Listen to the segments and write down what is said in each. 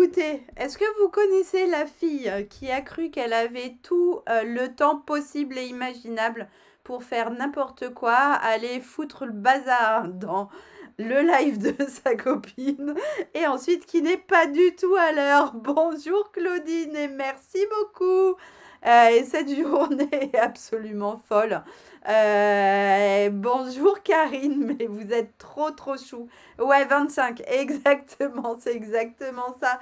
écoutez, est-ce que vous connaissez la fille qui a cru qu'elle avait tout le temps possible et imaginable pour faire n'importe quoi, aller foutre le bazar dans le live de sa copine et ensuite qui n'est pas du tout à l'heure. Bonjour Claudine et merci beaucoup. Et cette journée est absolument folle. Bonjour Karine, mais vous êtes trop chou. Ouais, 25, exactement, c'est exactement ça.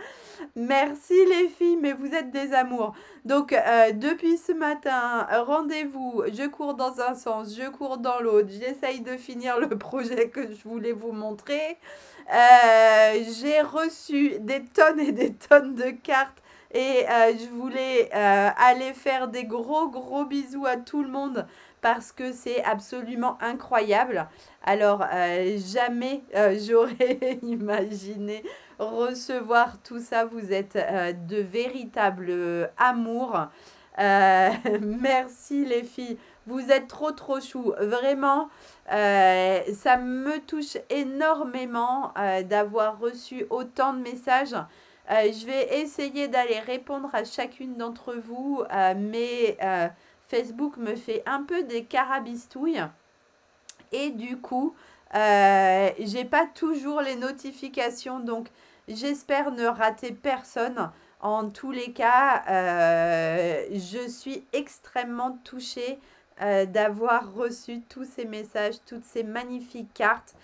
Merci les filles, mais vous êtes des amours. Donc, depuis ce matin, rendez-vous, je cours dans un sens, je cours dans l'autre, j'essaye de finir le projet que je voulais vous montrer. J'ai reçu des tonnes et des tonnes de cartes et je voulais aller faire des gros bisous à tout le monde parce que c'est absolument incroyable. Alors, jamais j'aurais imaginé recevoir tout ça. Vous êtes de véritables amours. Merci les filles. Vous êtes trop chou. Vraiment, ça me touche énormément d'avoir reçu autant de messages. Je vais essayer d'aller répondre à chacune d'entre vous, mais Facebook me fait un peu des carabistouilles. Et du coup, j'ai pas toujours les notifications, donc j'espère ne rater personne. En tous les cas, je suis extrêmement touchée d'avoir reçu tous ces messages, toutes ces magnifiques cartes,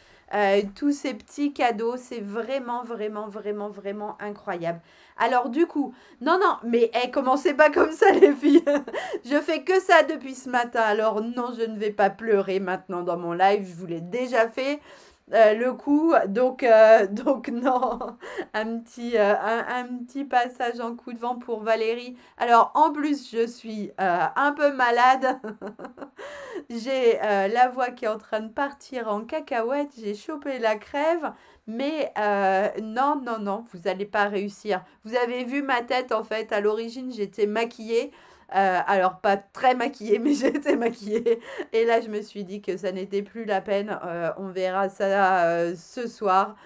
tous ces petits cadeaux. C'est vraiment incroyable. Alors du coup, non, mais commencez pas comme ça les filles. Je fais que ça depuis ce matin. Alors non, je ne vais pas pleurer maintenant dans mon live. Je vous l'ai déjà fait le coup. Donc non, un petit passage en coup de vent pour Valérie. Alors en plus, je suis un peu malade. J'ai la voix qui est en train de partir en cacahuète. J'ai chopé la crève. Mais non, vous n'allez pas réussir. Vous avez vu ma tête en fait. À l'origine, j'étais maquillée. Alors pas très maquillée, mais j'étais maquillée. Et là, je me suis dit que ça n'était plus la peine. On verra ça ce soir.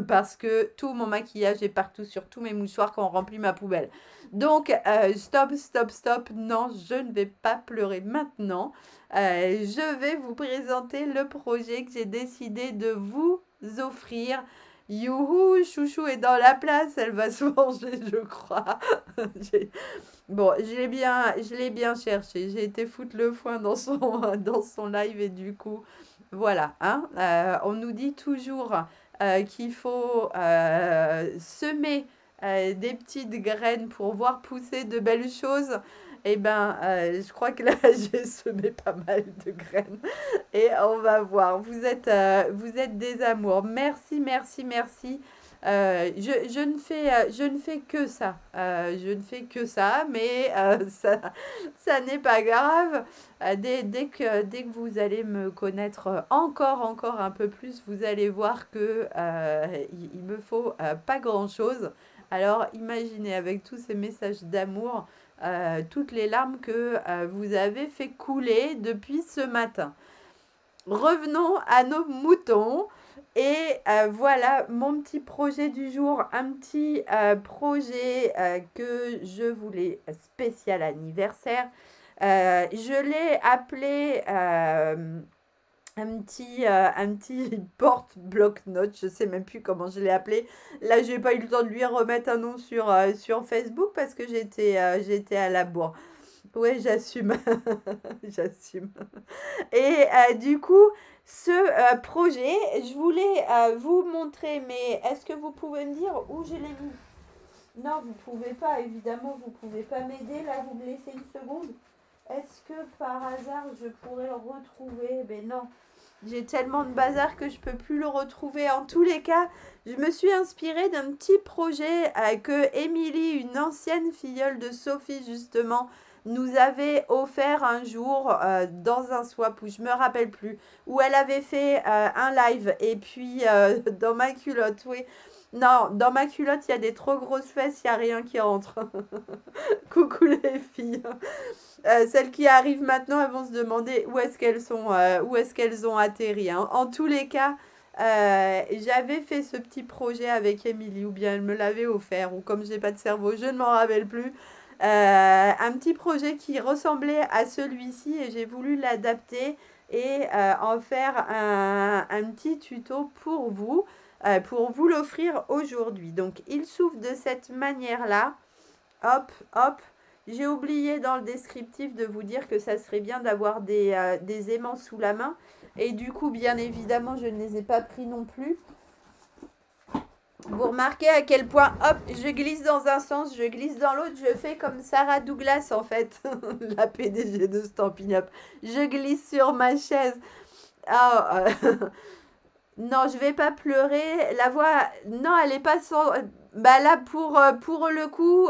Parce que tout mon maquillage est partout sur tous mes mouchoirs quand on remplit ma poubelle. Donc, stop. Non, je ne vais pas pleurer maintenant. Je vais vous présenter le projet que j'ai décidé de vous offrir. Youhou, Chouchou est dans la place, elle va se manger, je crois. Bon, je l'ai bien cherché. J'ai été foutre le foin dans dans son live et du coup, voilà. Hein, on nous dit toujours qu'il faut semer des petites graines pour voir pousser de belles choses. Eh ben, je crois que là, j'ai semé pas mal de graines. Et on va voir. Vous êtes des amours. Merci. Je ne fais que ça. Je ne fais que ça, mais ça n'est pas grave. Dès que vous allez me connaître encore un peu plus, vous allez voir que il me faut pas grand-chose. Alors imaginez avec tous ces messages d'amour, toutes les larmes que vous avez fait couler depuis ce matin. Revenons à nos moutons. Et voilà mon petit projet du jour, un petit projet que je voulais spécial anniversaire. Je l'ai appelé un petit porte-bloc-notes, je sais même plus comment je l'ai appelé. Là, j'ai pas eu le temps de lui remettre un nom sur Facebook parce que j'étais à la bourre. Ouais, j'assume. J'assume. Et du coup, ce projet, je voulais vous montrer, mais est-ce que vous pouvez me dire où je l'ai mis? Non, vous pouvez pas, évidemment, vous pouvez pas m'aider. Là, vous me laissez une seconde. Est-ce que par hasard, je pourrais le retrouver? Ben non, j'ai tellement de bazar que je peux plus le retrouver. En tous les cas, je me suis inspirée d'un petit projet que Émilie, une ancienne filleule de Sophie justement, nous avait offert un jour dans un swap où je me rappelle plus, où elle avait fait un live et puis dans ma culotte, oui. Non, dans ma culotte, il y a des trop grosses fesses, il n'y a rien qui rentre. Coucou les filles. Celles qui arrivent maintenant, elles vont se demander où est-ce qu'elles sont, où est-ce qu'elles ont atterri. Hein. En tous les cas, J'avais fait ce petit projet avec Émilie, ou bien elle me l'avait offert, ou comme je n'ai pas de cerveau, je ne m'en rappelle plus. Un petit projet qui ressemblait à celui-ci et j'ai voulu l'adapter et en faire un petit tuto pour vous l'offrir aujourd'hui. Donc, il s'ouvre de cette manière-là. Hop, hop. J'ai oublié dans le descriptif de vous dire que ça serait bien d'avoir des aimants sous la main. Et du coup, bien évidemment, je ne les ai pas pris non plus. Vous remarquez à quel point, hop, je glisse dans un sens, je glisse dans l'autre. Je fais comme Sarah Douglas, en fait, la PDG de Stampin' Up. Je glisse sur ma chaise. Ah, non, je vais pas pleurer. La voix, non, elle est pas sans... Bah là, pour le coup,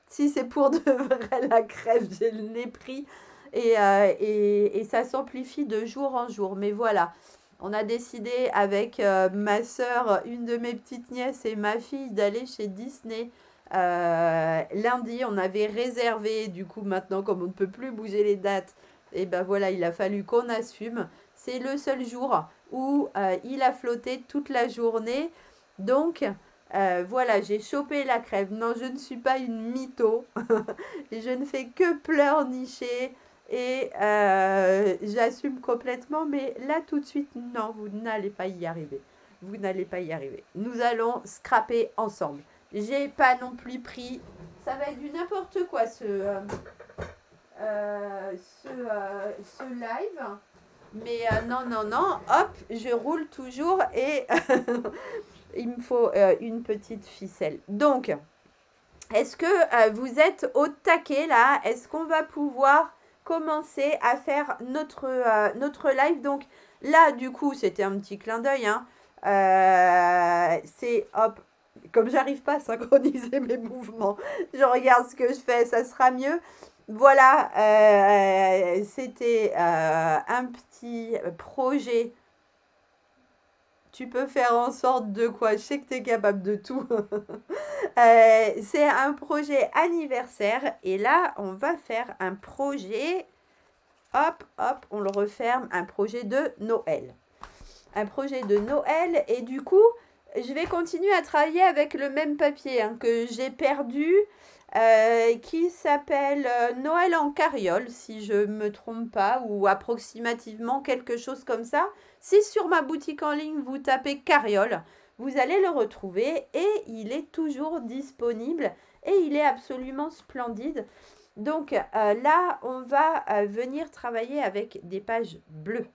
si c'est pour de vrai la crève, j'ai le nez pris. Et ça s'amplifie de jour en jour. Mais voilà, on a décidé avec ma soeur, une de mes petites nièces et ma fille d'aller chez Disney. Lundi, on avait réservé. Du coup, maintenant, comme on ne peut plus bouger les dates, et ben voilà, il a fallu qu'on assume. C'est le seul jour où il a flotté toute la journée. Donc, voilà, j'ai chopé la crève. Non, je ne suis pas une mytho. Je ne fais que pleurnicher. Et j'assume complètement. Mais là, tout de suite, non, vous n'allez pas y arriver. Vous n'allez pas y arriver. Nous allons scraper ensemble. J'ai pas non plus pris... Ça va être du n'importe quoi, ce live. Mais non, non, non, hop, je roule toujours et il me faut une petite ficelle. Donc, est-ce que vous êtes au taquet là? Est-ce qu'on va pouvoir commencer à faire notre live? Donc là, du coup, c'était un petit clin d'œil. Hein. C'est, hop, comme j'arrive pas à synchroniser mes mouvements, je regarde ce que je fais, ça sera mieux. Voilà, c'était un petit projet. Tu peux faire en sorte de quoi? Je sais que tu es capable de tout. C'est un projet anniversaire. Et là, on va faire un projet. Hop, hop, on le referme. Un projet de Noël. Un projet de Noël. Et du coup, je vais continuer à travailler avec le même papier hein, que j'ai perdu. Qui s'appelle Noël en carriole, si je ne me trompe pas, ou approximativement quelque chose comme ça. Si sur ma boutique en ligne, vous tapez carriole, vous allez le retrouver et il est toujours disponible et il est absolument splendide. Donc là, on va venir travailler avec des pages bleues.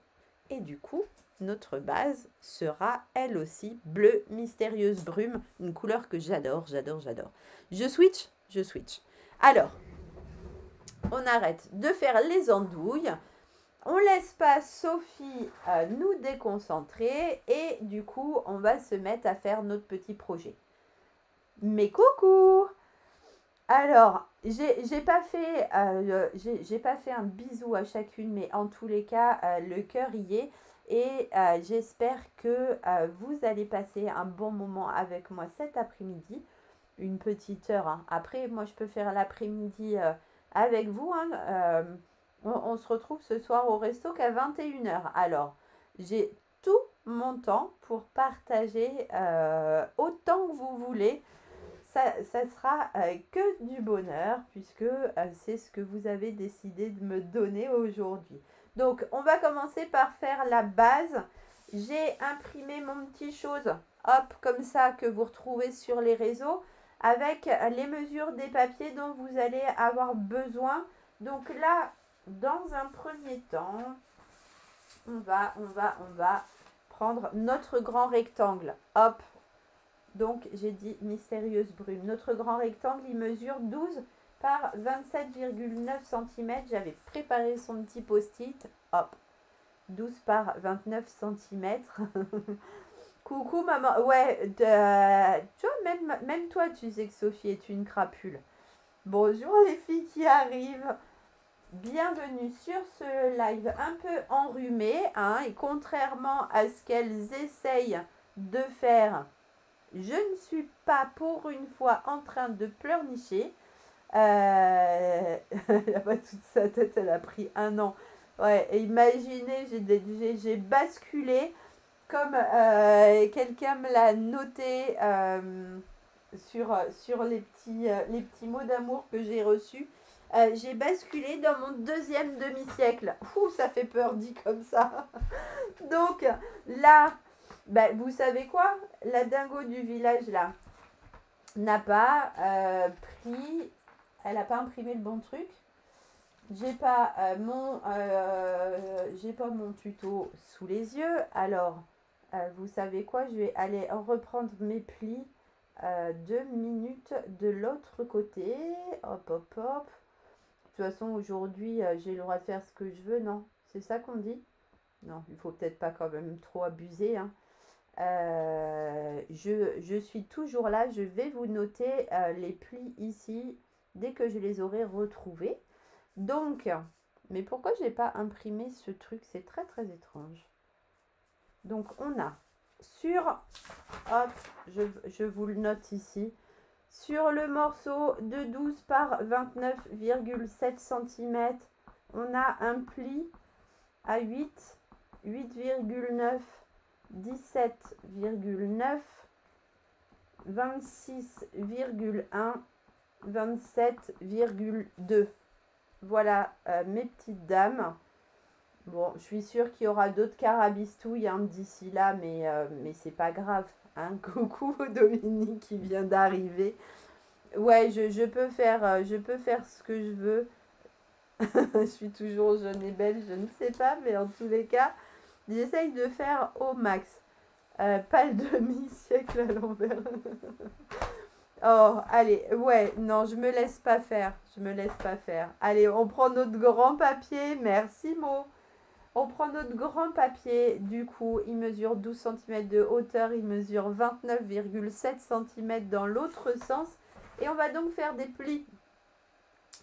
Et du coup, notre base sera elle aussi bleu mystérieuse brume, une couleur que j'adore, j'adore, j'adore. Je switch. Alors, on arrête de faire les andouilles. On laisse pas Sophie nous déconcentrer. Et du coup, on va se mettre à faire notre petit projet. Mais coucou! Alors, j'ai pas fait un bisou à chacune, mais en tous les cas, le cœur y est. Et j'espère que vous allez passer un bon moment avec moi cet après-midi. Une petite heure. Hein. Après, moi, je peux faire l'après-midi avec vous. Hein. On se retrouve ce soir au resto qu'à 21h. Alors, j'ai tout mon temps pour partager autant que vous voulez. Ça sera que du bonheur puisque c'est ce que vous avez décidé de me donner aujourd'hui. Donc, on va commencer par faire la base. J'ai imprimé mon petit chose, hop, comme ça, que vous retrouvez sur les réseaux, avec les mesures des papiers dont vous allez avoir besoin. Donc là, dans un premier temps, on va prendre notre grand rectangle. Hop. Donc, j'ai dit mystérieuse brume. Notre grand rectangle, il mesure 12 par 27,9 cm. J'avais préparé son petit post-it. Hop. 12 par 29 cm. Coucou maman. Ouais, tu vois, même toi, tu sais que Sophie est une crapule. Bonjour les filles qui arrivent. Bienvenue sur ce live un peu enrhumé. Hein, et contrairement à ce qu'elles essayent de faire, je ne suis pas pour une fois en train de pleurnicher. Elle n'a pas toute sa tête, elle a pris 1 an. Ouais, et imaginez, j'ai basculé. comme quelqu'un me l'a noté sur les petits mots d'amour que j'ai reçus, j'ai basculé dans mon deuxième demi-siècle. Ouh, ça fait peur dit comme ça. Donc là, ben, vous savez quoi? La dingo du village là n'a pas pris, elle n'a pas imprimé le bon truc. J'ai pas mon tuto sous les yeux. Alors, vous savez quoi? Je vais aller reprendre mes plis 2 minutes de l'autre côté. Hop, hop, hop. De toute façon, aujourd'hui, j'ai le droit de faire ce que je veux, non? C'est ça qu'on dit? Non, il faut peut-être pas quand même trop abuser, hein. Je suis toujours là. Je vais vous noter les plis ici dès que je les aurai retrouvés. Donc, mais pourquoi j'ai pas imprimé ce truc? C'est très très étrange. Donc, on a sur, hop, je vous le note ici, sur le morceau de 12 par 29,7 cm, on a un pli à 8, 8,9, 17,9, 26,1, 27,2. Voilà mes petites dames. Bon, je suis sûre qu'il y aura d'autres carabistouilles hein, d'ici là, mais c'est pas grave. Hein. Coucou Dominique qui vient d'arriver. Ouais, je peux faire ce que je veux. Je suis toujours jeune et belle, je ne sais pas, mais en tous les cas, j'essaye de faire au max. Pas le demi-siècle à l'envers. Oh, allez, ouais, non, je me laisse pas faire. Je me laisse pas faire. Allez, on prend notre grand papier. Merci, Mo. On prend notre grand papier. Du coup, il mesure 12 cm de hauteur. Il mesure 29,7 cm dans l'autre sens. Et on va donc faire des plis.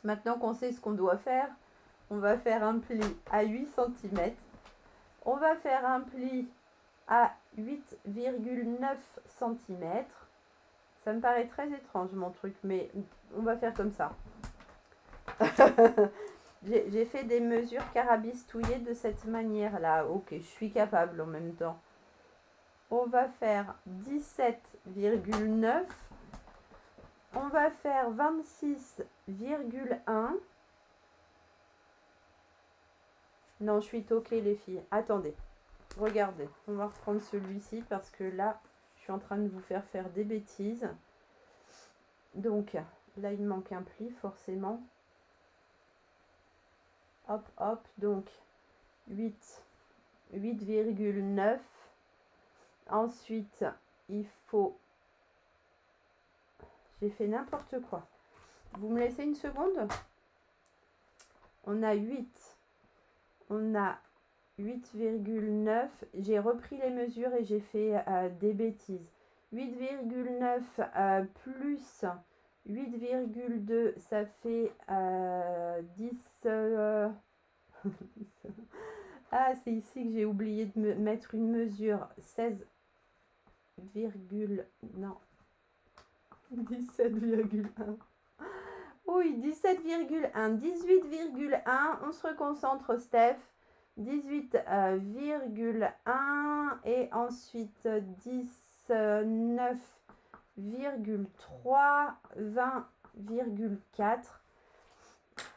Maintenant qu'on sait ce qu'on doit faire, on va faire un pli à 8 cm. On va faire un pli à 8,9 cm. Ça me paraît très étrange mon truc, mais on va faire comme ça. J'ai fait des mesures carabistouillées de cette manière-là. Ok, je suis capable en même temps. On va faire 17,9. On va faire 26,1. Non, je suis toquée les filles. Attendez, regardez. On va reprendre celui-ci parce que là, je suis en train de vous faire des bêtises. Donc, là, il me manque un pli, forcément. Hop, hop. Donc, 8,9. Ensuite, il faut... J'ai fait n'importe quoi. Vous me laissez une seconde? On a 8. On a 8,9. J'ai repris les mesures et j'ai fait des bêtises. 8,9 plus 8,2, ça fait 10. Ah, c'est ici que j'ai oublié de me mettre une mesure. 16, non. 17,1. Oui, 17,1. 18,1. On se reconcentre, Steph. 18,1 et ensuite 19,3, 20,4.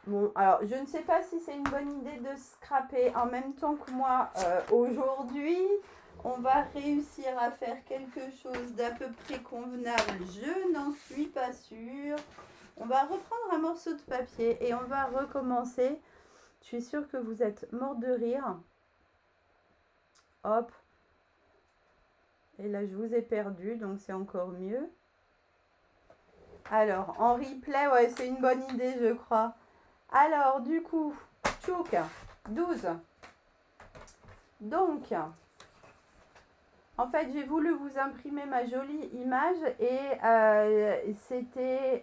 Bon, alors je ne sais pas si c'est une bonne idée de scraper en même temps que moi aujourd'hui. On va réussir à faire quelque chose d'à peu près convenable. Je n'en suis pas sûre. On va reprendre un morceau de papier et on va recommencer. Je suis sûre que vous êtes mort de rire. Hop. Et là, je vous ai perdu, donc c'est encore mieux. Alors, en replay, ouais, c'est une bonne idée, je crois. Alors, du coup, tchouk, 12. Donc, en fait, j'ai voulu vous imprimer ma jolie image et c'était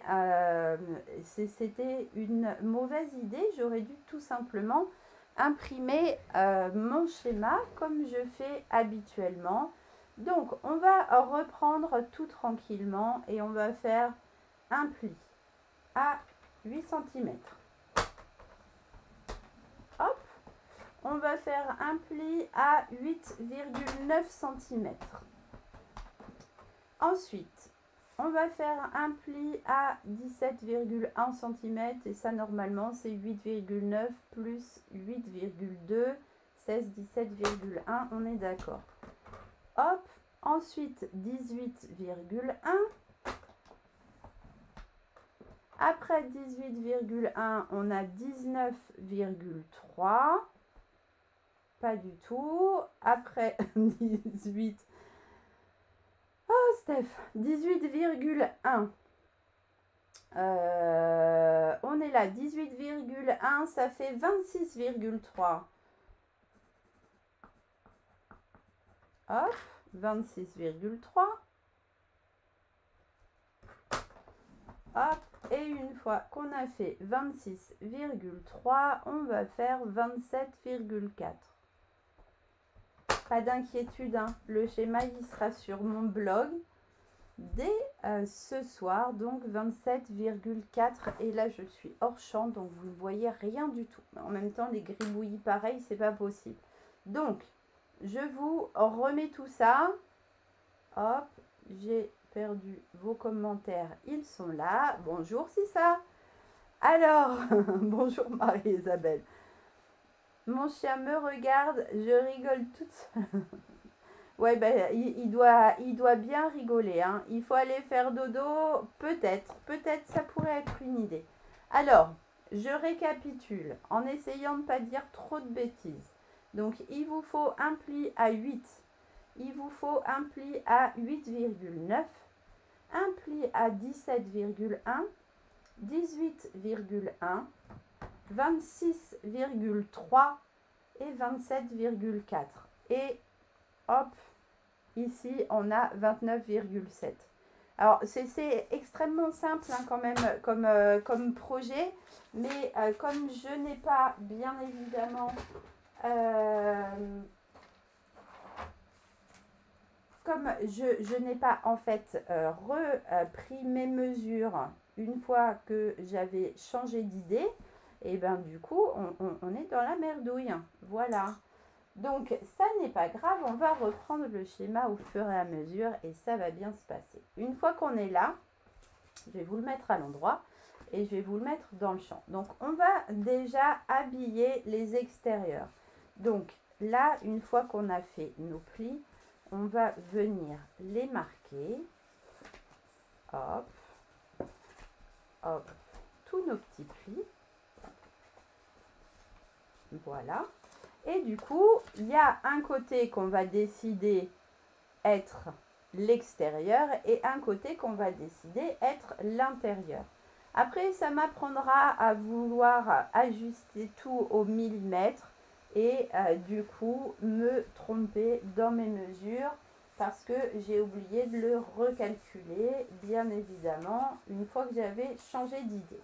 une mauvaise idée. J'aurais dû tout simplement imprimer mon schéma comme je fais habituellement. Donc, on va reprendre tout tranquillement et on va faire un pli à 8 cm. Hop, on va faire un pli à 8,9 cm. Ensuite, on va faire un pli à 17,1 cm et ça normalement c'est 8,9 plus 8,2, 16, 17,1, on est d'accord. Hop, ensuite 18,1. Après 18,1, on a 19,3. Pas du tout. Après 18. Oh, Steph, 18,1. On est là, 18,1, ça fait 26,3. Hop, 26,3. Hop, et une fois qu'on a fait 26,3, on va faire 27,4. Pas d'inquiétude, hein, le schéma il sera sur mon blog dès ce soir, donc 27,4. Et là je suis hors champ, donc vous ne voyez rien du tout. En même temps, les gribouillis pareil, c'est pas possible. Donc, je vous remets tout ça. Hop, j'ai perdu vos commentaires, ils sont là. Bonjour, c'est ça. Alors, bonjour Marie-Isabelle. Mon chien me regarde, je rigole toute seule. Ouais, ben, il doit bien rigoler, hein. Il faut aller faire dodo, peut-être ça pourrait être une idée. Alors, je récapitule en essayant de ne pas dire trop de bêtises. Donc, il vous faut un pli à 8, il vous faut un pli à 8,9, un pli à 17,1, 18,1, 26,3 et 27,4. Et hop, ici on a 29,7. Alors c'est extrêmement simple hein, quand même comme projet, mais comme je n'ai pas bien évidemment comme je n'ai pas en fait repris mes mesures une fois que j'avais changé d'idée, et ben du coup on est dans la merdouille. Voilà. Donc ça n'est pas grave, on va reprendre le schéma au fur et à mesure et ça va bien se passer. Une fois qu'on est là, je vais vous le mettre à l'endroit et je vais vous le mettre dans le champ. Donc on va déjà habiller les extérieurs. Donc là, une fois qu'on a fait nos plis, on va venir les marquer. Hop, hop, tous nos petits plis. Voilà. Et du coup, il y a un côté qu'on va décider être l'extérieur et un côté qu'on va décider être l'intérieur. Après, ça m'apprendra à vouloir ajuster tout au millimètre et du coup me tromper dans mes mesures parce que j'ai oublié de le recalculer, bien évidemment, une fois que j'avais changé d'idée.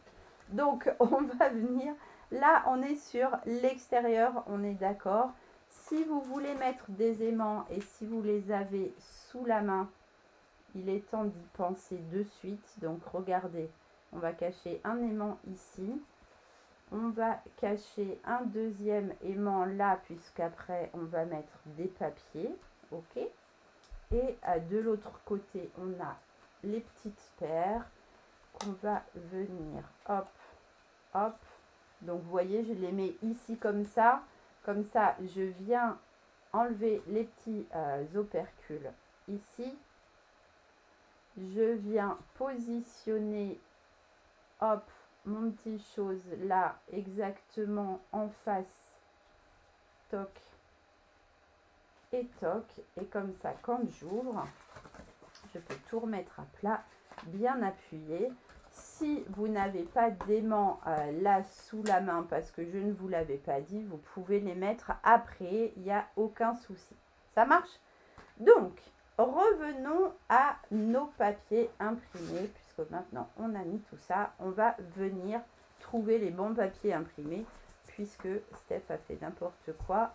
Donc, on va venir... Là, on est sur l'extérieur, on est d'accord. Si vous voulez mettre des aimants et si vous les avez sous la main, il est temps d'y penser de suite. Donc, regardez, on va cacher un aimant ici. On va cacher un deuxième aimant là, puisqu'après, on va mettre des papiers. OK. Et de l'autre côté, on a les petites paires qu'on va venir, hop, hop. Donc, vous voyez, je les mets ici comme ça. Comme ça, je viens enlever les petits opercules ici. Je viens positionner, hop, mon petit chose là, exactement en face. Toc et toc. Et comme ça, quand j'ouvre, je peux tout remettre à plat, bien appuyé. Si vous n'avez pas d'aimant là sous la main, parce que je ne vous l'avais pas dit, vous pouvez les mettre après, il n'y a aucun souci. Ça marche? Donc, revenons à nos papiers imprimés, puisque maintenant on a mis tout ça. On va venir trouver les bons papiers imprimés, puisque Steph a fait n'importe quoi.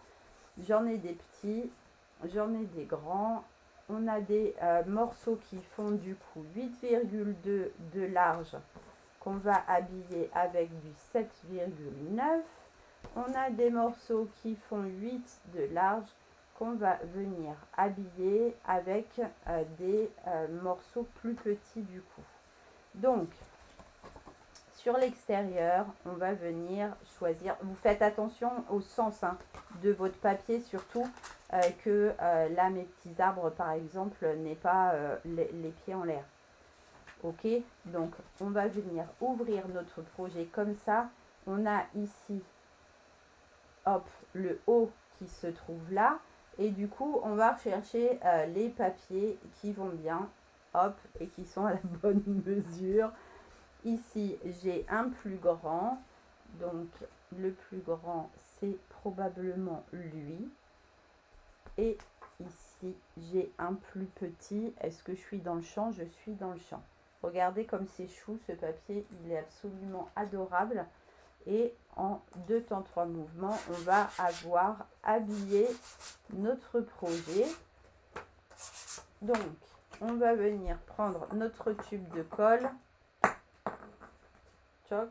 J'en ai des petits, j'en ai des grands. On a des morceaux qui font du coup 8,2 de large qu'on va habiller avec du 7,9. on a des morceaux qui font 8 de large qu'on va venir habiller avec des morceaux plus petits du coup. Donc, sur l'extérieur, on va venir choisir, vous faites attention au sens de votre papier surtout, que là mes petits arbres par exemple n'aient pas les pieds en l'air. Ok, donc on va venir ouvrir notre projet comme ça. On a ici, hop, le haut qui se trouve là. Et du coup, on va rechercher les papiers qui vont bien, hop, et qui sont à la bonne mesure. Ici, j'ai un plus grand. Donc, le plus grand, c'est probablement lui. Et ici, j'ai un plus petit. Est-ce que je suis dans le champ? Je suis dans le champ. Regardez comme c'est chou, ce papier, il est absolument adorable. Et en 2 temps 3 mouvements, on va avoir habillé notre projet. Donc, on va venir prendre notre tube de colle. Choc.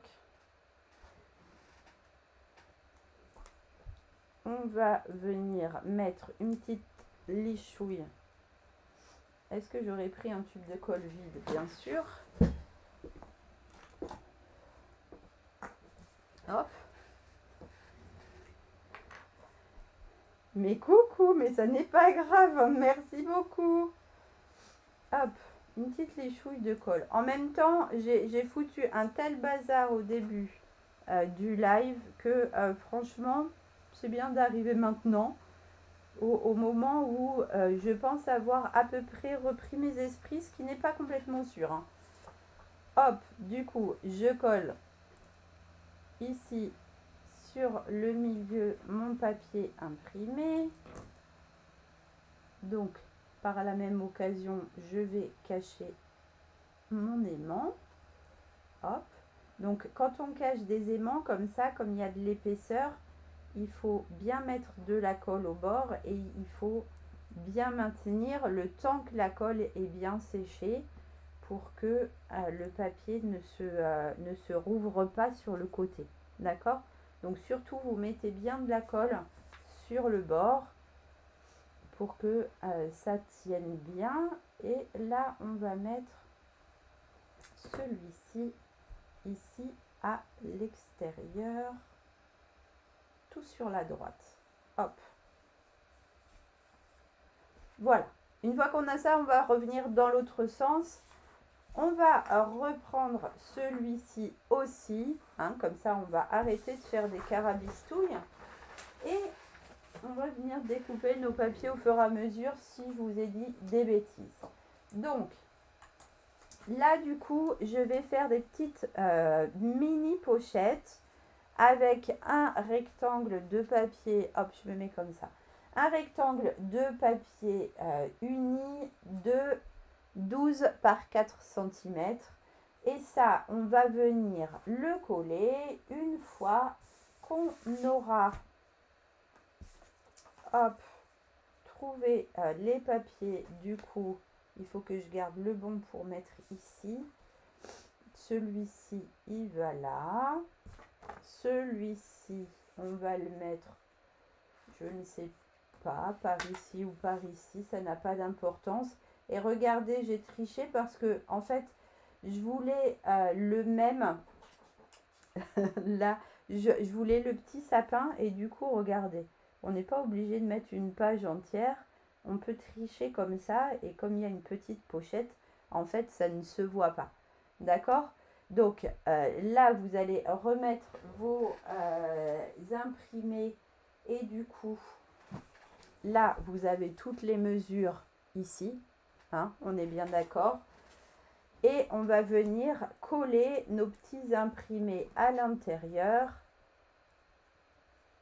On va venir mettre une petite lichouille. Est-ce que j'aurais pris un tube de colle vide? Bien sûr. Hop. Mais coucou, mais ça n'est pas grave. Merci beaucoup. Hop, une petite lichouille de colle. En même temps, j'ai foutu un tel bazar au début du live que franchement, c'est bien d'arriver maintenant. Au moment où je pense avoir à peu près repris mes esprits, ce qui n'est pas complètement sûr. Hein. Hop, du coup, je colle ici sur le milieu mon papier imprimé. Donc, par la même occasion, je vais cacher mon aimant. Hop. Donc, quand on cache des aimants comme ça, comme il y a de l'épaisseur, il faut bien mettre de la colle au bord et il faut bien maintenir le temps que la colle est bien séchée pour que le papier ne se rouvre pas sur le côté. D'accord? Donc surtout, vous mettez bien de la colle sur le bord pour que ça tienne bien. Et là, on va mettre celui-ci ici à l'extérieur. Sur la droite. Hop. Voilà. Une fois qu'on a ça, on va revenir dans l'autre sens. On va reprendre celui-ci aussi. Hein, comme ça, on va arrêter de faire des carabistouilles. Et on va venir découper nos papiers au fur et à mesure si je vous ai dit des bêtises. Donc, là, du coup, je vais faire des petites mini pochettes. Avec un rectangle de papier, hop, je me mets comme ça, un rectangle de papier uni de 12 par 4 cm. Et ça, on va venir le coller une fois qu'on aura, hop, trouvé les papiers. Du coup, il faut que je garde le bon pour mettre ici. Celui-ci, il va là. Celui-ci, on va le mettre, je ne sais pas, par ici ou par ici, ça n'a pas d'importance. Et regardez, j'ai triché parce que, en fait, je voulais le même, là, je voulais le petit sapin et du coup, regardez, on n'est pas obligé de mettre une page entière, on peut tricher comme ça et comme il y a une petite pochette, en fait, ça ne se voit pas. D'accord ? Donc là, vous allez remettre vos imprimés et du coup, là, vous avez toutes les mesures ici. Hein, on est bien d'accord. Et on va venir coller nos petits imprimés à l'intérieur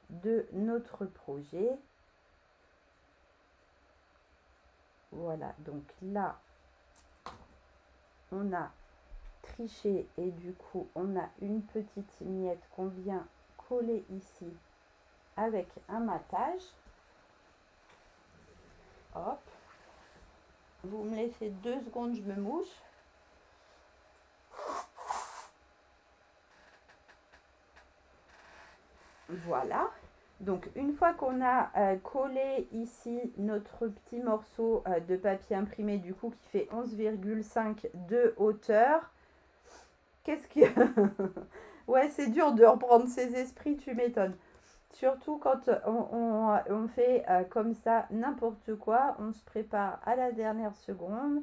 de notre projet. Voilà, donc là, on a triché et du coup on a une petite miette qu'on vient coller ici avec un matage. Hop, vous me laissez 2 secondes, je me mouche. Voilà. Donc, une fois qu'on a collé ici notre petit morceau de papier imprimé, du coup, qui fait 11,5 de hauteur, qu'est-ce que... Ouais, c'est dur de reprendre ses esprits, tu m'étonnes. Surtout quand on fait comme ça n'importe quoi, on se prépare à la dernière seconde,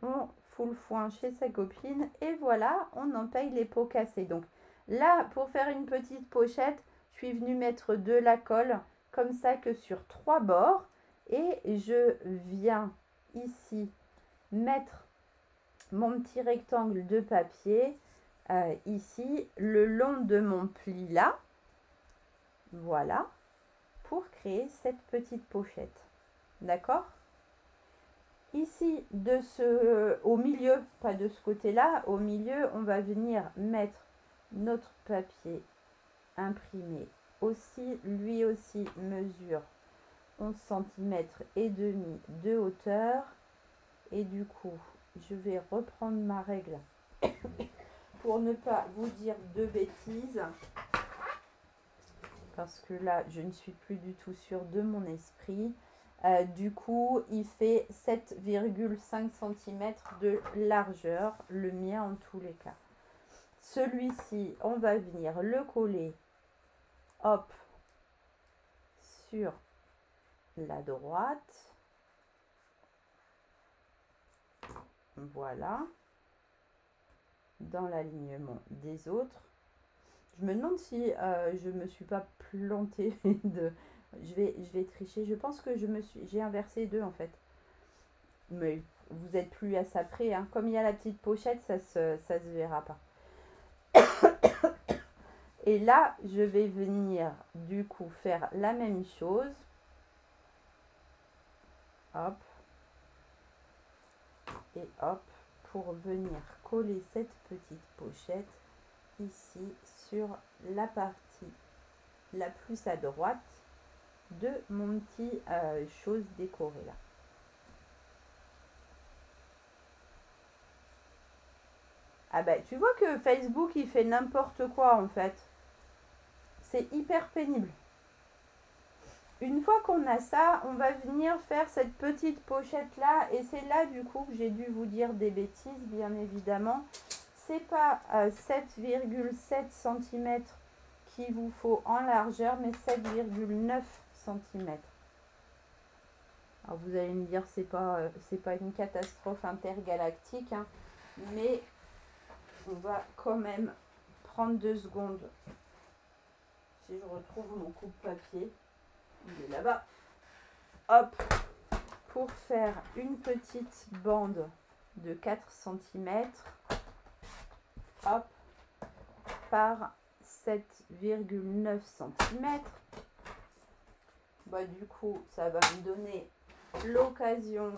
on fout le foin chez sa copine et voilà, on en paye les pots cassés. Donc là, pour faire une petite pochette, je suis venue mettre de la colle comme ça que sur 3 bords et je viens ici mettre mon petit rectangle de papier ici le long de mon pli là. Voilà, pour créer cette petite pochette. D'accord? Ici, au milieu, pas de ce côté-là, au milieu, on va venir mettre notre papier imprimé. Aussi, lui aussi mesure 11 cm et demi de hauteur. Et du coup, je vais reprendre ma règle pour ne pas vous dire de bêtises. Parce que là, je ne suis plus du tout sûre de mon esprit. Du coup, il fait 7,5 cm de largeur, le mien en tous les cas. Celui-ci, on va venir le coller, hop, sur la droite. Voilà. Dans l'alignement des autres. Je me demande si je me suis pas plantée de... Je vais tricher. Je pense que j'ai inversé deux en fait. Mais vous n'êtes plus à ça près. Hein. Comme il y a la petite pochette, ça se verra pas. Et là, je vais venir du coup faire la même chose. Hop. Et hop. Pour venir coller cette petite pochette ici sur la partie la plus à droite de mon petit chose décorée là. Ah bah tu vois que Facebook il fait n'importe quoi en fait. C'est hyper pénible. Une fois qu'on a ça, on va venir faire cette petite pochette là et c'est là du coup que j'ai dû vous dire des bêtises bien évidemment. C'est pas 7,7 cm qu'il vous faut en largeur, mais 7,9 cm. Alors vous allez me dire, c'est pas une catastrophe intergalactique, hein, mais on va quand même prendre 2 secondes. Si je retrouve mon coupe-papier, il est là-bas. Hop, pour faire une petite bande de 4 cm. Hop, par 7,9 cm. Bah, du coup, ça va me donner l'occasion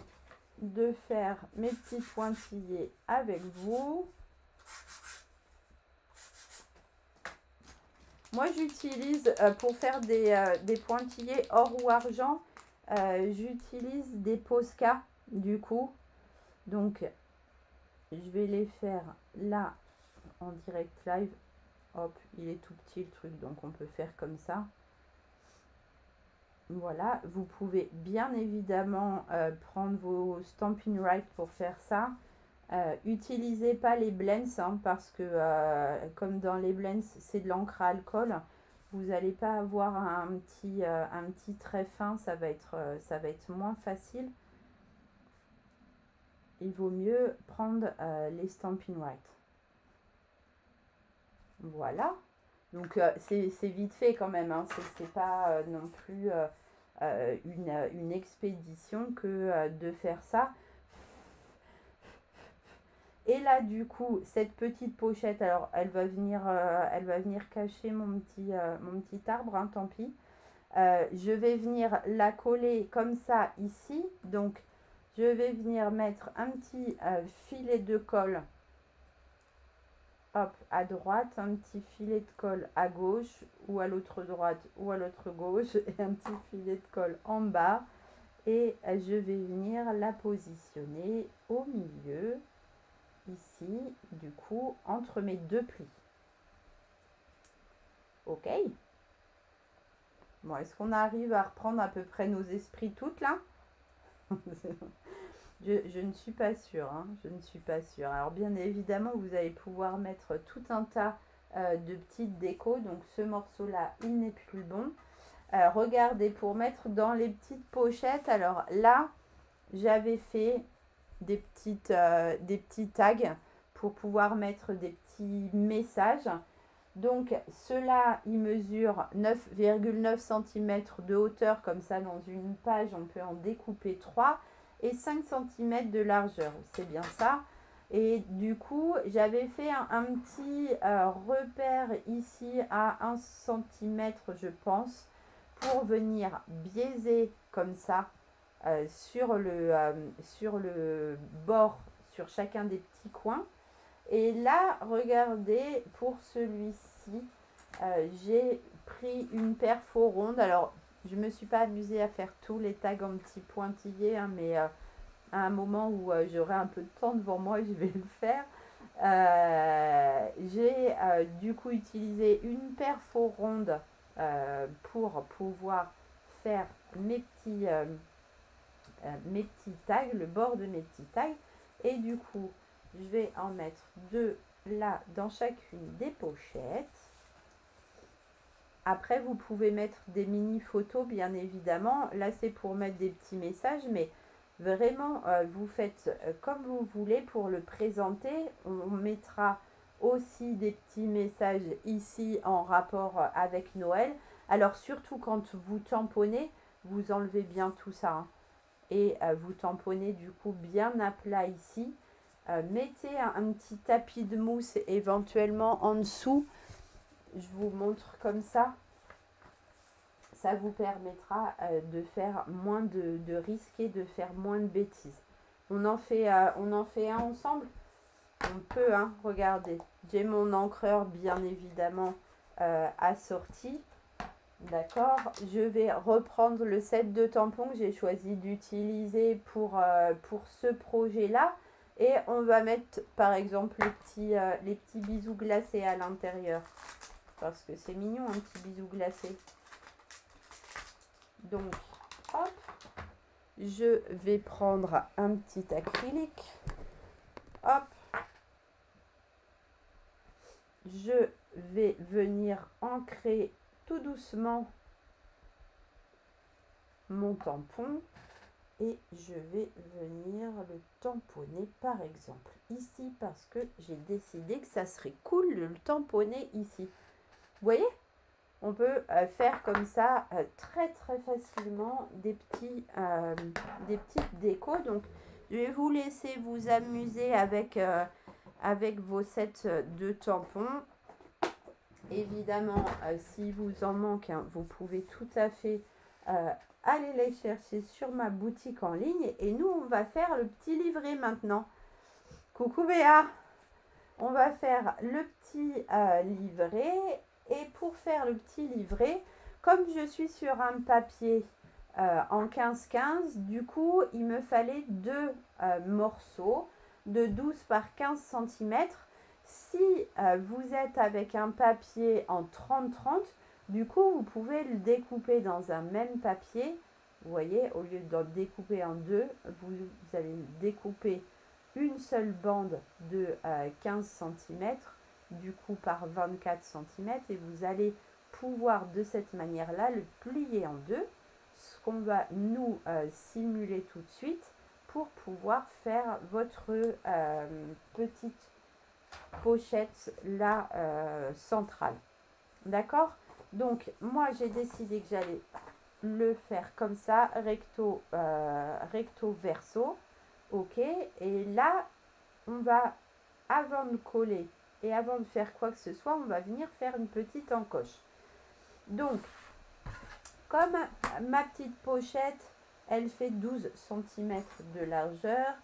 de faire mes petits pointillés avec vous. Moi, j'utilise, pour faire des pointillés or ou argent, j'utilise des Posca, du coup. Donc, je vais les faire là, en direct live. Hop, il est tout petit le truc, donc on peut faire comme ça. Voilà, vous pouvez bien évidemment prendre vos Stampin' Right pour faire ça. Utilisez pas les blends hein, parce que comme dans les blends c'est de l'encre à alcool, vous n'allez pas avoir un petit trait fin, ça va être moins facile. Il vaut mieux prendre les Stampin' Right. Voilà, donc c'est vite fait quand même, hein. C'est pas non plus une expédition que de faire ça. Et là, du coup, cette petite pochette, alors elle va venir cacher mon petit arbre, hein, tant pis. Je vais venir la coller comme ça ici. Donc, je vais venir mettre un petit filet de colle. Hop, à droite, un petit filet de colle à gauche, ou à l'autre droite, ou à l'autre gauche, et un petit filet de colle en bas. Et je vais venir la positionner au milieu. Ici, du coup, entre mes deux plis. Ok. Bon, est-ce qu'on arrive à reprendre à peu près nos esprits toutes là? Je ne suis pas sûre, hein, je ne suis pas sûre. Alors bien évidemment, vous allez pouvoir mettre tout un tas de petites décos. Donc ce morceau-là, il n'est plus bon. Regardez, pour mettre dans les petites pochettes, alors là, j'avais fait des petits tags pour pouvoir mettre des petits messages. Donc ceux-là, ils mesurent 9,9 cm de hauteur, comme ça dans une page, on peut en découper 3 et 5 cm de largeur, c'est bien ça. Et du coup, j'avais fait un petit repère ici à 1 cm, je pense, pour venir biaiser comme ça sur le bord, sur chacun des petits coins. Et là, regardez, pour celui-ci, j'ai pris une perfo ronde. Alors, je ne me suis pas amusée à faire tous les tags en petits pointillés, hein, mais à un moment où j'aurai un peu de temps devant moi, je vais le faire. J'ai du coup utilisé une perfo ronde pour pouvoir faire mes petits tags, le bord de mes petits tags. Et du coup, je vais en mettre 2 là dans chacune des pochettes. Après, vous pouvez mettre des mini photos, bien évidemment. Là, c'est pour mettre des petits messages, mais vraiment, vous faites comme vous voulez pour le présenter. On mettra aussi des petits messages ici en rapport avec Noël. Alors, surtout quand vous tamponnez, vous enlevez bien tout ça, hein. Et vous tamponnez du coup bien à plat ici. Mettez un petit tapis de mousse éventuellement en dessous. Je vous montre comme ça. Ça vous permettra de faire moins de risquer, de faire moins de bêtises. On en fait un ensemble. On peut, hein, regardez. J'ai mon encreur bien évidemment assorti. D'accord, je vais reprendre le set de tampons que j'ai choisi d'utiliser pour ce projet-là. Et on va mettre par exemple les petits bisous glacés à l'intérieur. Parce que c'est mignon un petit bisou glacé. Donc, hop, je vais prendre un petit acrylique. Hop, je vais venir ancrer tout doucement mon tampon et je vais venir le tamponner par exemple ici parce que j'ai décidé que ça serait cool de le tamponner ici. Vous voyez, on peut faire comme ça très facilement des petites décos. Donc je vais vous laisser vous amuser avec vos sets de tampons. Évidemment, si vous en manque, hein, vous pouvez tout à fait aller les chercher sur ma boutique en ligne. Et nous, on va faire le petit livret maintenant. Coucou Béa! On va faire le petit livret. Et pour faire le petit livret, comme je suis sur un papier en 15-15, du coup, il me fallait 2 morceaux de 12 par 15 cm. Si vous êtes avec un papier en 30-30, du coup, vous pouvez le découper dans un même papier. Vous voyez, au lieu de le découper en 2, vous allez découper une seule bande de 15 cm, du coup par 24 cm, et vous allez pouvoir de cette manière-là le plier en 2, ce qu'on va nous simuler tout de suite pour pouvoir faire votre petite pochette là centrale. D'accord? Donc moi j'ai décidé que j'allais le faire comme ça, recto verso. Ok, et là on va, avant de coller et avant de faire quoi que ce soit, on va venir faire une petite encoche. Donc comme ma petite pochette elle fait 12 cm de largeur,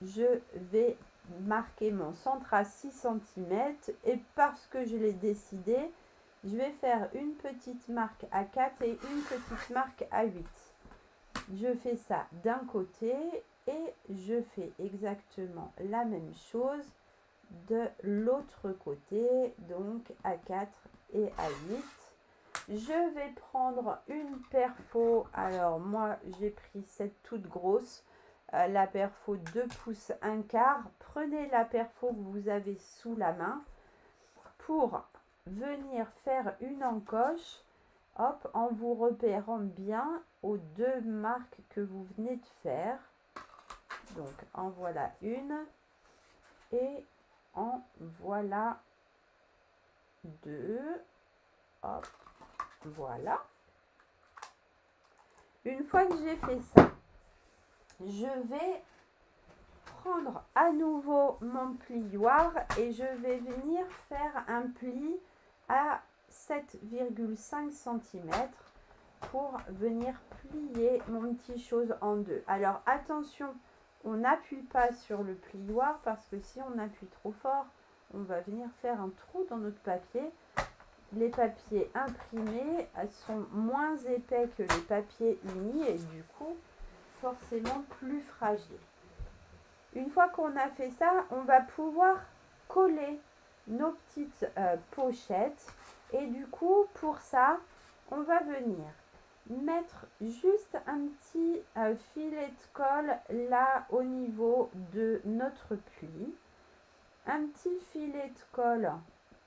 je vais marquer mon centre à 6 cm et parce que je l'ai décidé, je vais faire une petite marque à 4 et une petite marque à 8. Je fais ça d'un côté et je fais exactement la même chose de l'autre côté, donc à 4 et à 8. Je vais prendre une perfo. Alors, moi, j'ai pris cette toute grosse. La perfo 2 pouces 1/4. Prenez la perfo que vous avez sous la main pour venir faire une encoche. Hop, en vous repérant bien aux 2 marques que vous venez de faire. Donc, en voilà une. Et en voilà 2. Hop, voilà. Une fois que j'ai fait ça, je vais prendre à nouveau mon plioir et je vais venir faire un pli à 7,5 cm pour venir plier mon petit chose en deux. Alors attention, on n'appuie pas sur le plioir parce que si on appuie trop fort, on va venir faire un trou dans notre papier. Les papiers imprimés sont moins épais que les papiers unis et du coup forcément plus fragiles. Une fois qu'on a fait ça, on va pouvoir coller nos petites pochettes et du coup pour ça on va venir mettre juste un petit filet de colle là au niveau de notre pli, un petit filet de colle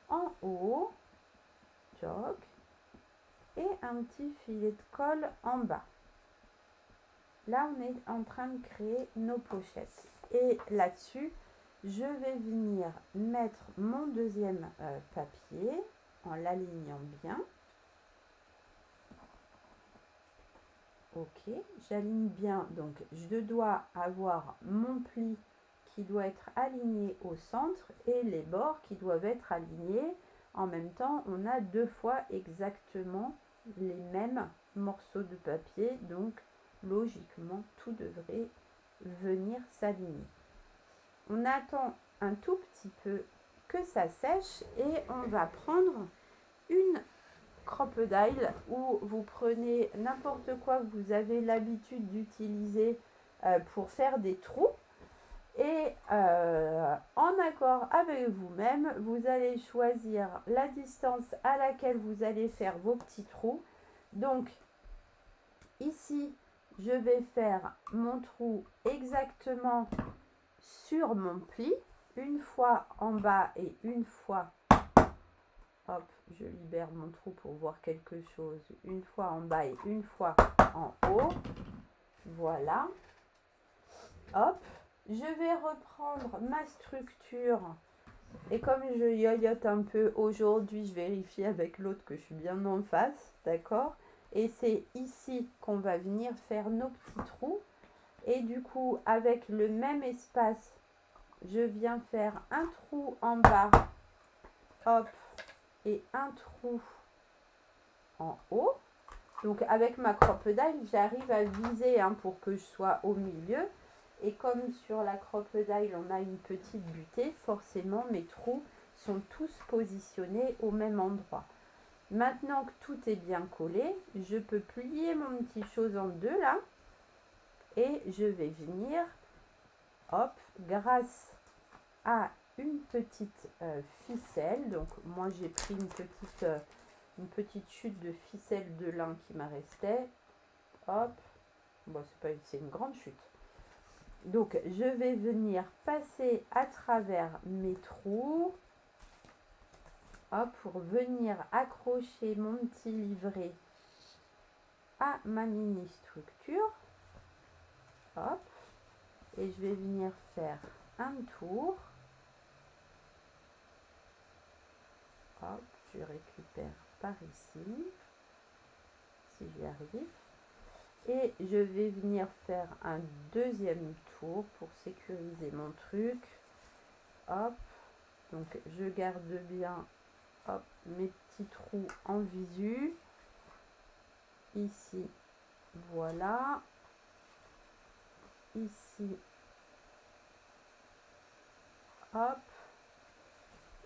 en haut, et un petit filet de colle en bas. Là on est en train de créer nos pochettes et là-dessus je vais venir mettre mon deuxième papier en l'alignant bien. Ok, j'aligne bien, donc je dois avoir mon pli qui doit être aligné au centre et les bords qui doivent être alignés. En même temps, on a 2 fois exactement les mêmes morceaux de papier, donc logiquement, tout devrait venir s'aligner. On attend un tout petit peu que ça sèche et on va prendre une crocodile ou vous prenez n'importe quoi que vous avez l'habitude d'utiliser pour faire des trous et en accord avec vous-même, vous allez choisir la distance à laquelle vous allez faire vos petits trous. Donc ici, je vais faire mon trou exactement sur mon pli, une fois en bas et une fois, hop, je libère mon trou pour voir quelque chose, une fois en bas et une fois en haut, voilà, hop, je vais reprendre ma structure et comme je yoyote un peu aujourd'hui, je vérifie avec l'autre que je suis bien en face, d'accord, et c'est ici qu'on va venir faire nos petits trous. Et du coup, avec le même espace, je viens faire un trou en bas, hop, et un trou en haut. Donc, avec ma crocodile, j'arrive à viser pour que je sois au milieu. Et comme sur la crocodile, on a une petite butée, forcément, mes trous sont tous positionnés au même endroit. Maintenant que tout est bien collé, je peux plier mon petit chose en deux là. Et je vais venir, hop, grâce à une petite ficelle. Donc moi j'ai pris une petite chute de ficelle de lin qui m'a resté. Hop, bon c'est une grande chute. Donc je vais venir passer à travers mes trous. Hop, pour venir accrocher mon petit livret à ma mini structure. Hop, et je vais venir faire un tour. Hop, je récupère par ici, si j'y arrive. Et je vais venir faire un deuxième tour pour sécuriser mon truc. Hop, donc je garde bien, hop, mes petits trous en visu. Ici, voilà. Ici, hop.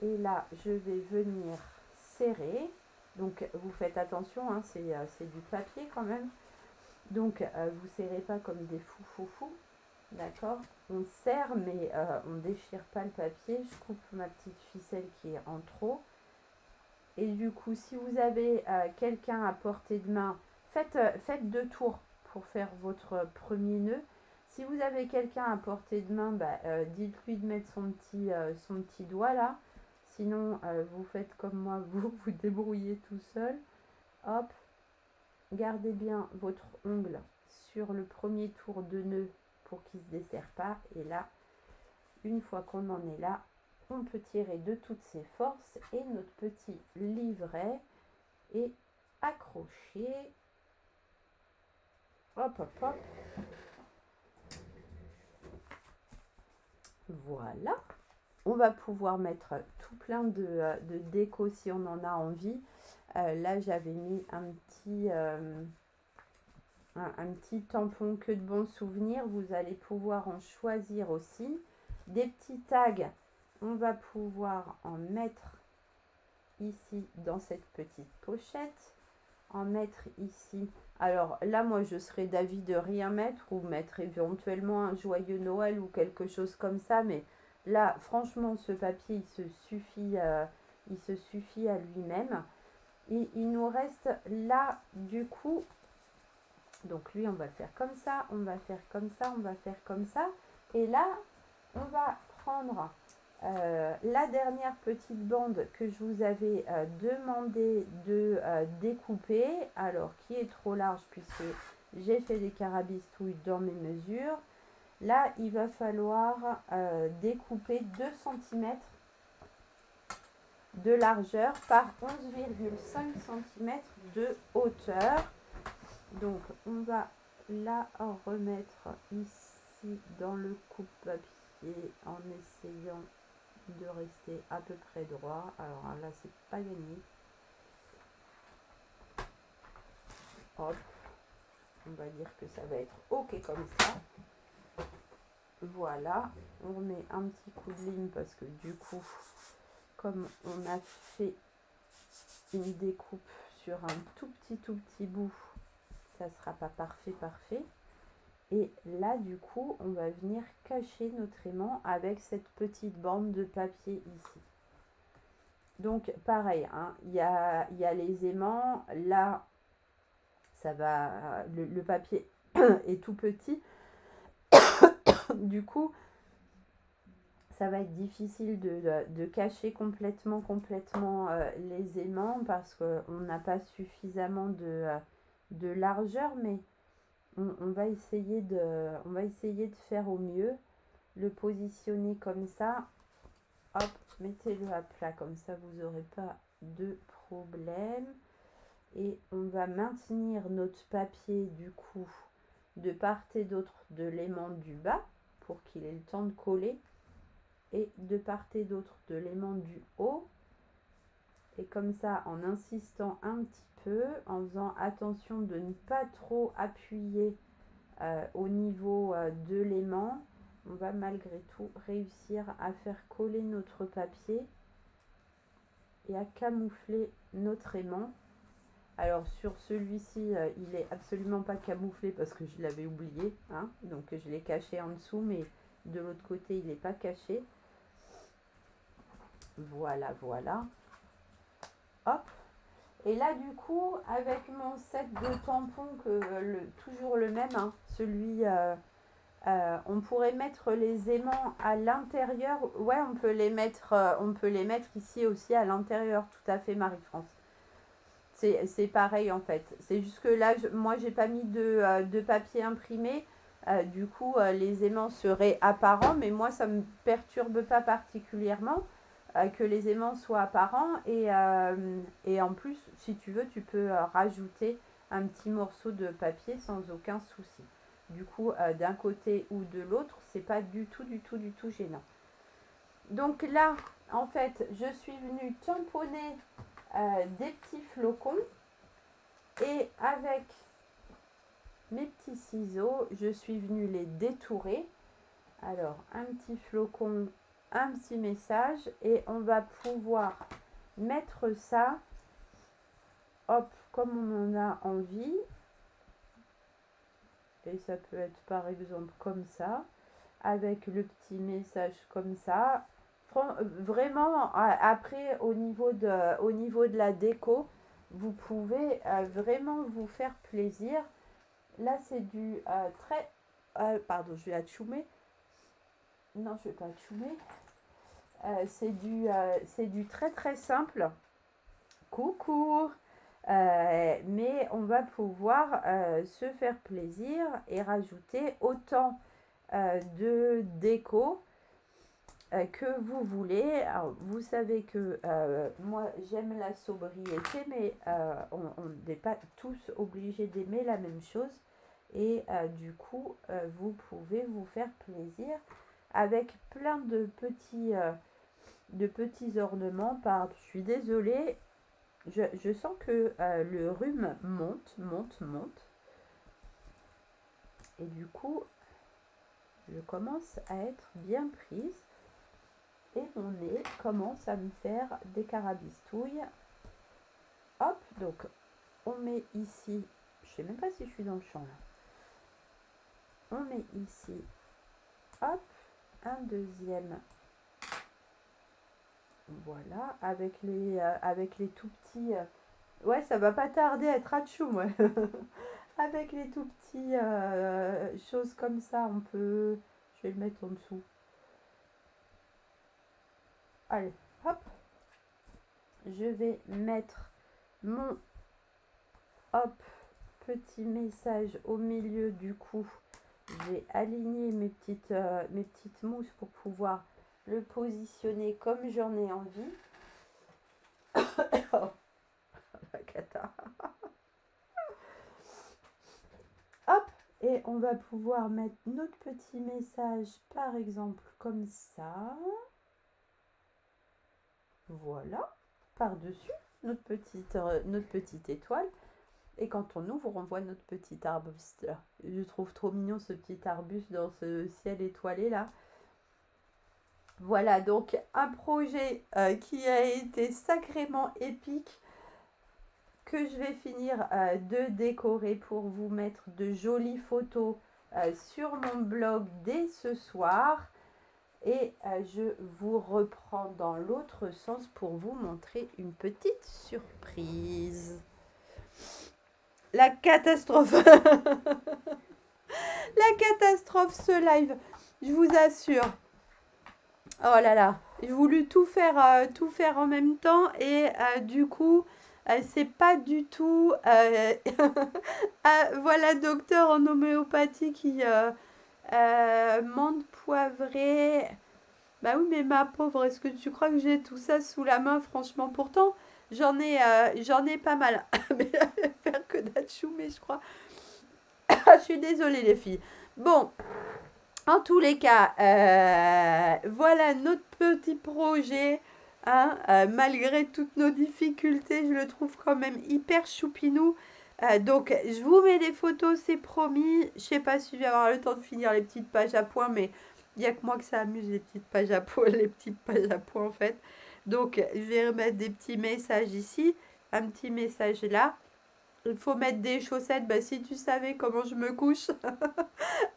Et là, je vais venir serrer. Donc, vous faites attention, c'est du papier quand même. Donc, vous ne serrez pas comme des fous. D'accord? On serre, mais on ne déchire pas le papier. Je coupe ma petite ficelle qui est en trop. Et du coup, si vous avez quelqu'un à portée de main, faites 2 tours pour faire votre premier nœud. Si vous avez quelqu'un à portée de main, bah, dites-lui de mettre son petit doigt là. Sinon, vous faites comme moi, vous vous débrouillez tout seul. Hop, gardez bien votre ongle sur le premier tour de nœud pour qu'il ne se desserre pas. Et là, une fois qu'on en est là, on peut tirer de toutes ses forces et notre petit livret est accroché. Hop, hop, hop. Voilà. On va pouvoir mettre tout plein de déco si on en a envie. Là, j'avais mis un petit tampon que de bons souvenirs. Vous allez pouvoir en choisir aussi. Des petits tags, on va pouvoir en mettre ici dans cette petite pochette. En mettre ici. Alors là, moi, je serais d'avis de rien mettre ou mettre éventuellement un joyeux Noël ou quelque chose comme ça. Mais là, franchement, ce papier, il se suffit à lui-même. Et il nous reste là, du coup, donc lui, on va le faire comme ça, on va faire comme ça, on va faire comme ça. Et là, on va prendre la dernière petite bande que je vous avais demandé de découper, alors qui est trop large puisque j'ai fait des carabistouilles dans mes mesures. Là, il va falloir découper 2 cm de largeur par 11,5 cm de hauteur. Donc, on va la remettre ici dans le coupe-papier en essayant de rester à peu près droit. Alors là, c'est pas gagné. Hop, on va dire que ça va être ok comme ça. Voilà, on remet un petit coup de ligne parce que du coup, comme on a fait une découpe sur un tout petit bout, ça sera pas parfait. Et là, du coup, on va venir cacher notre aimant avec cette petite bande de papier ici. Donc, pareil, hein, il y a les aimants. Là, ça va, le papier est tout petit. Du coup, ça va être difficile de cacher complètement les aimants parce qu'on n'a pas suffisamment de largeur, mais on va essayer de faire au mieux, le positionner comme ça. Hop, mettez-le à plat, comme ça vous n'aurez pas de problème. Et on va maintenir notre papier du coup de part et d'autre de l'aimant du bas pour qu'il ait le temps de coller, et de part et d'autre de l'aimant du haut. Et comme ça, en insistant un petit peu, en faisant attention de ne pas trop appuyer au niveau de l'aimant, on va malgré tout réussir à faire coller notre papier et à camoufler notre aimant. Alors sur celui-ci, il est absolument pas camouflé parce que je l'avais oublié, hein, donc je l'ai caché en dessous, mais de l'autre côté, il n'est pas caché. Voilà. Hop. Et là, du coup, avec mon set de tampons, toujours le même, hein, celui... on pourrait mettre les aimants à l'intérieur. Ouais, on peut les mettre ici aussi à l'intérieur. Tout à fait, Marie-France. C'est pareil en fait. C'est juste que là, moi, j'ai pas mis de papier imprimé. Du coup, les aimants seraient apparents. Mais moi, ça me perturbe pas particulièrement que les aimants soient apparents. Et en plus, si tu veux, tu peux rajouter un petit morceau de papier sans aucun souci. Du coup, d'un côté ou de l'autre, c'est pas du tout gênant. Donc là, en fait, je suis venue tamponner des petits flocons, et avec mes petits ciseaux, je suis venue les détourer. Alors, un petit flocon, un petit message, et on va pouvoir mettre ça, hop, comme on en a envie. Et ça peut être par exemple comme ça, avec le petit message comme ça. Vraiment, après, au niveau de la déco, vous pouvez vraiment vous faire plaisir. Là, c'est du très... pardon, je vais atchoumer. Non, je ne vais pas atchoumer. C'est du très très simple. Coucou. Mais on va pouvoir se faire plaisir et rajouter autant de déco que vous voulez. Alors, vous savez que moi j'aime la sobriété, mais on n'est pas tous obligés d'aimer la même chose. Et du coup, vous pouvez vous faire plaisir avec plein de petits ornements. Pardon, je suis désolée. Je sens que le rhume monte. Et du coup, je commence à être bien prise. Et mon nez commence à me faire des carabistouilles. Hop, donc on met ici, je sais même pas si je suis dans le champ là. On met ici, hop, un deuxième. Voilà, avec les tout petits... ouais, ça va pas tarder à être atchou, moi. Avec les tout petits choses comme ça, on peut... Je vais le mettre en dessous. Allez, hop. Je vais mettre mon petit message au milieu du coup. J'ai aligné mes petites mousses pour pouvoir le positionner comme j'en ai envie. Oh, la cata. Hop, et on va pouvoir mettre notre petit message par exemple comme ça. Voilà, par-dessus notre petite étoile. Et quand on ouvre, on voit notre petit arbuste. Je trouve trop mignon ce petit arbuste dans ce ciel étoilé là. Voilà, donc un projet qui a été sacrément épique, que je vais finir de décorer pour vous mettre de jolies photos sur mon blog dès ce soir. Et je vous reprends dans l'autre sens pour vous montrer une petite surprise. La catastrophe. La catastrophe, ce live, je vous assure. Oh là là, j'ai voulu tout faire en même temps et du coup, c'est pas du tout... voilà, docteur en homéopathie qui menthe poivrée. Bah oui, mais ma pauvre, est-ce que tu crois que j'ai tout ça sous la main? Franchement, pourtant, j'en ai pas mal. Mais faire que d'atchoumer, je crois. Je suis désolée, les filles. Bon, en tous les cas, voilà notre petit projet. Hein, malgré toutes nos difficultés, je le trouve quand même hyper choupinou. Donc, je vous mets les photos, c'est promis. Je sais pas si je vais avoir le temps de finir les petites pages à points, mais il n'y a que moi que ça amuse, les petites pages à points, en fait. Donc, je vais remettre des petits messages ici, un petit message là. Il faut mettre des chaussettes. Bah, si tu savais comment je me couche,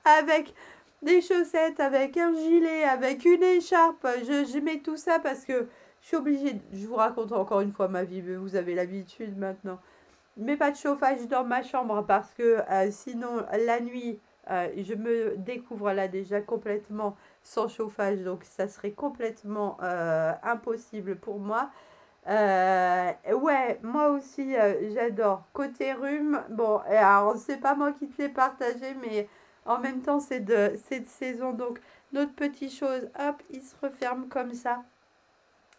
avec des chaussettes, avec un gilet, avec une écharpe, je mets tout ça parce que je suis obligée. Je vous raconte encore une fois ma vie, mais vous avez l'habitude maintenant. Je mets pas de chauffage dans ma chambre parce que sinon la nuit je me découvre là déjà complètement sans chauffage, donc ça serait complètement impossible pour moi. Ouais, moi aussi j'adore. Côté rhume, bon, alors c'est pas moi qui te l'ai partagé, mais en même temps c'est de saison, donc notre petit chose, hop, il se referme comme ça.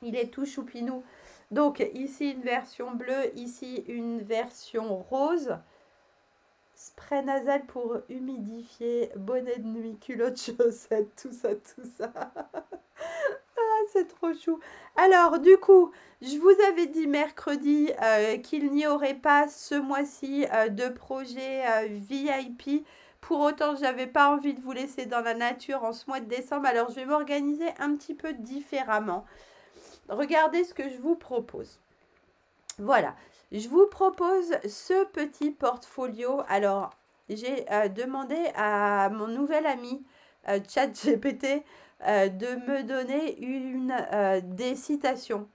Il est tout choupinou. Donc ici une version bleue, ici une version rose. Spray nasal pour humidifier, bonnet de nuit, culotte, chaussettes, tout ça, tout ça. Ah, c'est trop chou. Alors, du coup, je vous avais dit mercredi qu'il n'y aurait pas ce mois-ci de projet VIP. Pour autant, je n'avais pas envie de vous laisser dans la nature en ce mois de décembre. Alors, je vais m'organiser un petit peu différemment. Regardez ce que je vous propose. Voilà, je vous propose ce petit portfolio. Alors, j'ai demandé à mon nouvel ami ChatGPT de me donner des citations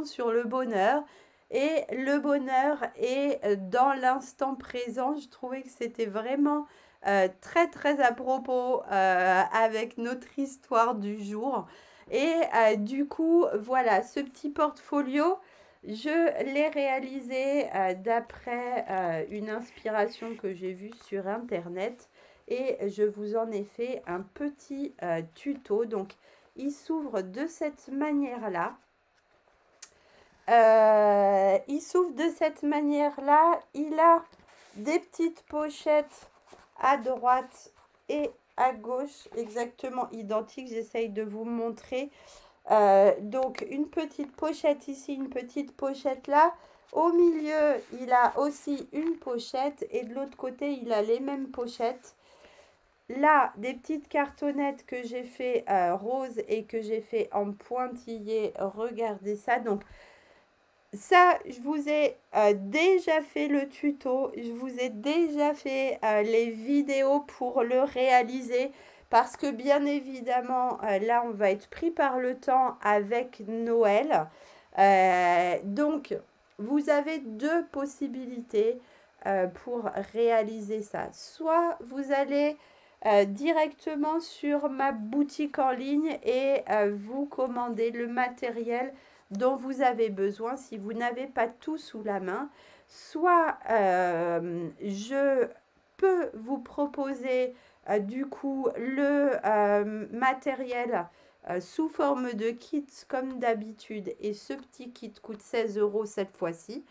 sur le bonheur. Et le bonheur est dans l'instant présent. Je trouvais que c'était vraiment très très à propos avec notre histoire du jour. Et du coup, voilà, ce petit portfolio, je l'ai réalisé d'après une inspiration que j'ai vue sur Internet. Et je vous en ai fait un petit tuto. Donc, il s'ouvre de cette manière-là. Il s'ouvre de cette manière-là. Il a des petites pochettes à droite et à gauche, exactement identiques. J'essaye de vous montrer. Donc, une petite pochette ici, une petite pochette là. Au milieu, il a aussi une pochette et de l'autre côté, il a les mêmes pochettes. Là, des petites cartonnettes que j'ai fait rose et que j'ai fait en pointillé. Regardez ça. Donc, ça, je vous ai déjà fait le tuto. Je vous ai déjà fait les vidéos pour le réaliser. Parce que bien évidemment, là, on va être pris par le temps avec Noël. Donc, vous avez deux possibilités pour réaliser ça. Soit vous allez directement sur ma boutique en ligne et vous commandez le matériel dont vous avez besoin si vous n'avez pas tout sous la main. Soit je peux vous proposer du coup le matériel sous forme de kit comme d'habitude, et ce petit kit coûte 16 € cette fois-ci.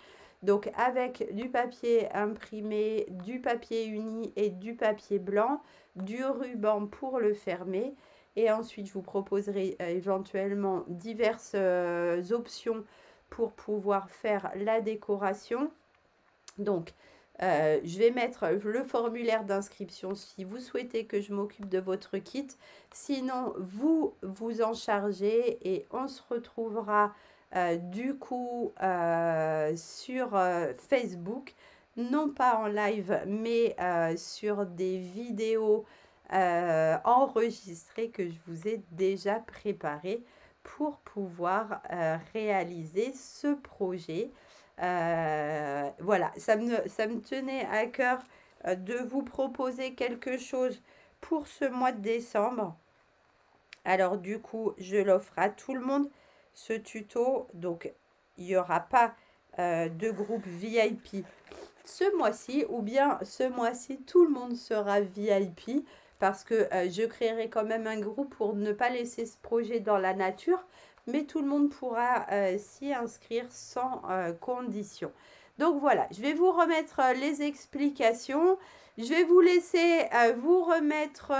Donc avec du papier imprimé, du papier uni et du papier blanc, du ruban pour le fermer. Et ensuite, je vous proposerai éventuellement diverses options pour pouvoir faire la décoration. Donc, je vais mettre le formulaire d'inscription si vous souhaitez que je m'occupe de votre kit. Sinon, vous vous en chargez et on se retrouvera du coup sur Facebook. Non pas en live, mais sur des vidéos enregistrées que je vous ai déjà préparées pour pouvoir réaliser ce projet. Voilà, ça me tenait à cœur de vous proposer quelque chose pour ce mois de décembre. Alors du coup, je l'offre à tout le monde, ce tuto. Donc, il n'y aura pas de groupe VIP ce mois-ci, ou bien ce mois-ci, tout le monde sera VIP parce que je créerai quand même un groupe pour ne pas laisser ce projet dans la nature, mais tout le monde pourra s'y inscrire sans condition. Donc voilà, je vais vous remettre les explications. Je vais vous laisser vous remettre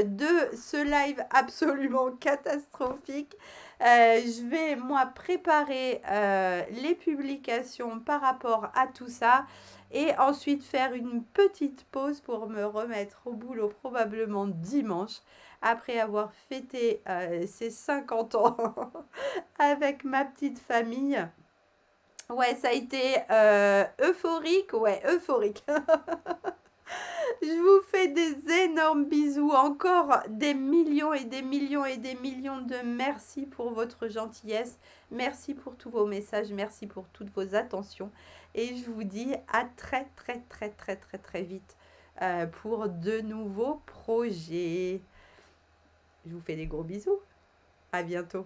de ce live absolument catastrophique. Je vais, moi, préparer les publications par rapport à tout ça. Et ensuite faire une petite pause pour me remettre au boulot probablement dimanche. Après avoir fêté ces 50 ans avec ma petite famille. Ouais, ça a été euphorique. Ouais, euphorique. Je vous fais des énormes bisous. Encore des millions et des millions et des millions de merci pour votre gentillesse. Merci pour tous vos messages. Merci pour toutes vos attentions. Et je vous dis à très très très très très très vite pour de nouveaux projets. Je vous fais des gros bisous. À bientôt.